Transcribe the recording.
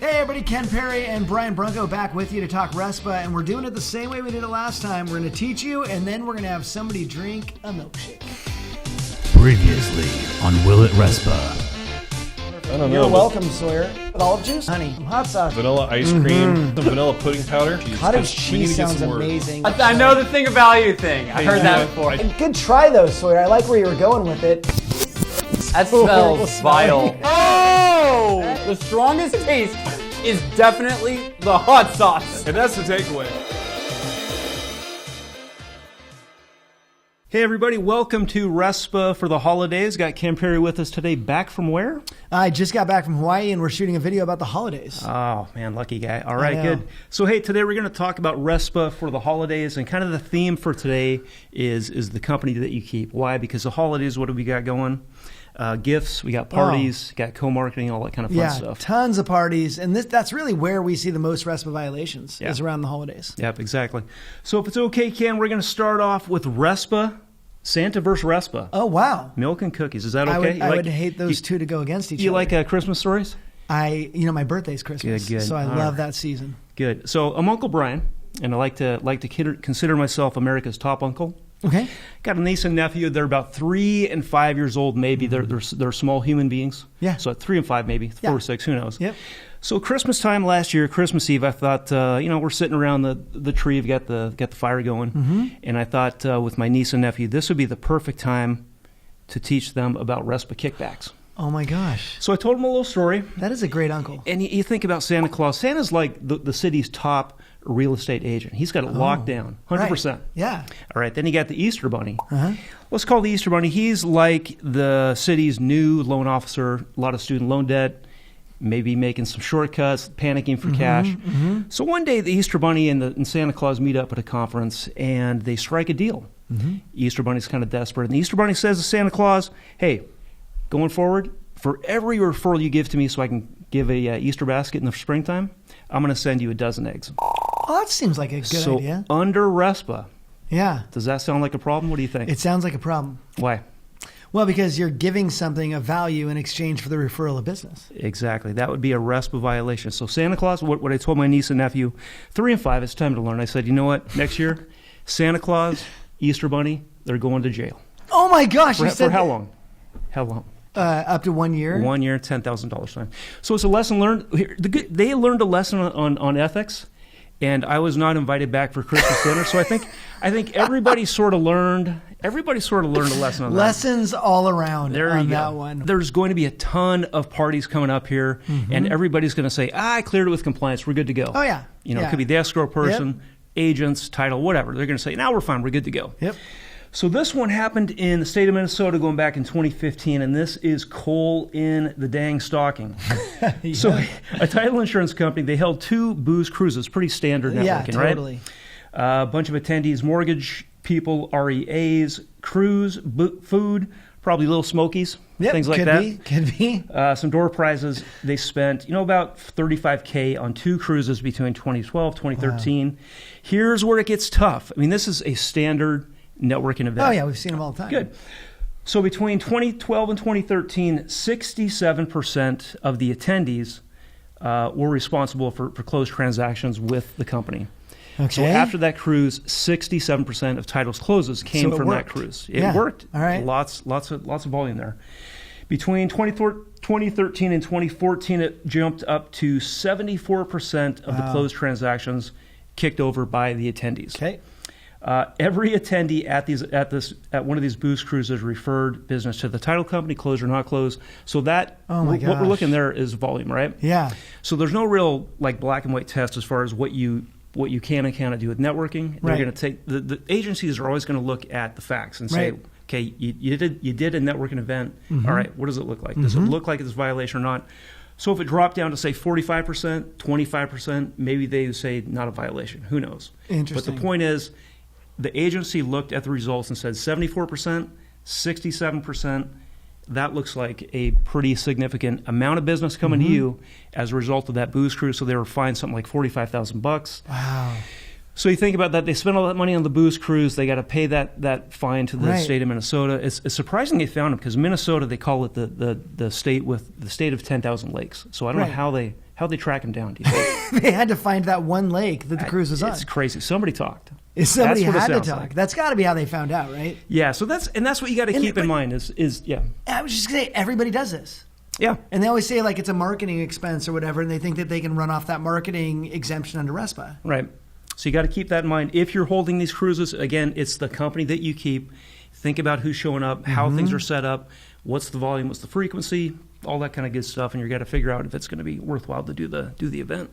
Hey everybody, Ken Perry and Brian Brunko back with you to talk RESPA, and we're doing it the same way we did it last time. We're going to teach you, and then we're going to have somebody drink a milkshake. Previously on Will It RESPA. I don't know. You're welcome, Sawyer. With olive juice, honey, some hot sauce. Vanilla ice cream, some vanilla pudding powder. Cottage We need cheese to get sounds some more. amazing. I know the thing of value thing. I heard that before. Good try though, Sawyer. I like where you were going with it. That smells vile. Oh! The strongest taste is definitely the hot sauce. And that's the takeaway. Hey everybody, welcome to RESPA for the holidays. Got Ken Perry with us today, back from where? I just got back from Hawaii and we're shooting a video about the holidays. Oh man, lucky guy. All right, good. So hey, today we're going to talk about RESPA for the holidays, and kind of the theme for today is the company that you keep. Why? Because the holidays, what do we got going? Gifts, we got parties, got co-marketing, all that kind of fun stuff. Tons of parties, and that's really where we see the most RESPA violations is around the holidays. Yep, exactly. So if it's okay, Ken, we're going to start off with RESPA, Santa versus RESPA. Oh, wow. Milk and cookies. Is that okay? I would hate those two to go against each other. You like Christmas stories? My birthday's Christmas, good. so I love that season. Good. So I'm Uncle Brian, and I like to consider myself America's top uncle. Okay. Got a niece and nephew. They're about 3 and 5 years old, maybe. They're small human beings. Yeah. So at 3 and 5, maybe 4 or 6, who knows? Yep. So Christmas time last year, Christmas Eve, I thought, we're sitting around the tree, we've got the fire going, and I thought with my niece and nephew, this would be the perfect time to teach them about RESPA kickbacks. Oh my gosh. So I told them a little story. That is a great uncle. And you think about Santa Claus. Santa's like the city's top real estate agent. He's got it locked down, 100%. Right. Yeah. All right, then you got the Easter Bunny. Let's call the Easter Bunny. He's like the city's new loan officer, a lot of student loan debt, maybe making some shortcuts, panicking for cash. So one day the Easter Bunny and Santa Claus meet up at a conference, and they strike a deal. Easter Bunny's kind of desperate. And the Easter Bunny says to Santa Claus, hey, going forward, for every referral you give to me so I can give a Easter basket in the springtime, I'm going to send you a dozen eggs. Oh, that seems like a good idea. So under RESPA, does that sound like a problem? What do you think? It sounds like a problem. Why? Well, because you're giving something of value in exchange for the referral of business. Exactly. That would be a RESPA violation. So Santa Claus, what I told my niece and nephew, 3 and 5, it's time to learn. I said, you know what? Next year, Santa Claus, Easter Bunny, they're going to jail. Oh my gosh. For how long? How long? Up to 1 year. 1 year, $10,000 fine. So it's a lesson learned. They learned a lesson on ethics, and I was not invited back for Christmas dinner. So I think everybody sort of learned a lesson on that. Lessons all around on that go. one. There's going to be a ton of parties coming up here, and everybody's going to say, I cleared it with compliance. We're good to go. Oh, yeah. It could be the escrow person, agents, title, whatever. They're going to say, now we're fine. We're good to go. Yep. So this one happened in the state of Minnesota going back in 2015, and this is coal in the dang stocking. So a title insurance company, they held 2 booze cruises, pretty standard networking, totally. Right? A bunch of attendees, mortgage people, REAs, cruise, food, probably Little Smokies, things like that. Could be. Some door prizes. They spent, about $35K on 2 cruises between 2012, 2013. Wow. Here's where it gets tough. I mean, this is a standard networking event. Oh, yeah, we've seen them all the time. Good. So between 2012 and 2013, 67% of the attendees were responsible for closed transactions with the company. Okay. So after that cruise, 67% of titles closes came from that cruise. It worked. All right. Lots of volume there. Between 2013 and 2014, it jumped up to 74% of the closed transactions kicked over by the attendees. Okay. Every attendee at one of these booze cruises referred business to the title company, closed or not closed. So that what we're looking there is volume, right? Yeah. So there's no real black and white test as far as what you can and cannot do with networking. They're going to take the agencies are always going to look at the facts and say, okay, you did a networking event. All right, what does it look like? Does it look like it's a violation or not? So if it dropped down to say 45%, 25%, maybe they would say not a violation. Who knows? Interesting. But the point is, the agency looked at the results and said 74%, 67%. That looks like a pretty significant amount of business coming to you as a result of that booze cruise. So they were fined something like $45,000. Wow. So you think about that. They spent all that money on the booze cruise. They got to pay that fine to the state of Minnesota. It's surprising they found them because Minnesota, they call it the state with the state of 10,000 lakes. So I don't know how How'd they track him down? Do you think? They had to find that one lake that the cruise was on. It's crazy. Somebody talked. Somebody That's what it had to sounds talk. like. That's got to be how they found out, right? Yeah. So that's what you got to keep in mind is yeah. I was just going to say, everybody does this. Yeah. And they always say like it's a marketing expense or whatever, and they think that they can run off that marketing exemption under RESPA. Right. So you got to keep that in mind. If you're holding these cruises, again, it's the company that you keep. Think about who's showing up, how things are set up, what's the volume, what's the frequency, all that kind of good stuff, and you got to figure out if it's going to be worthwhile to do the event.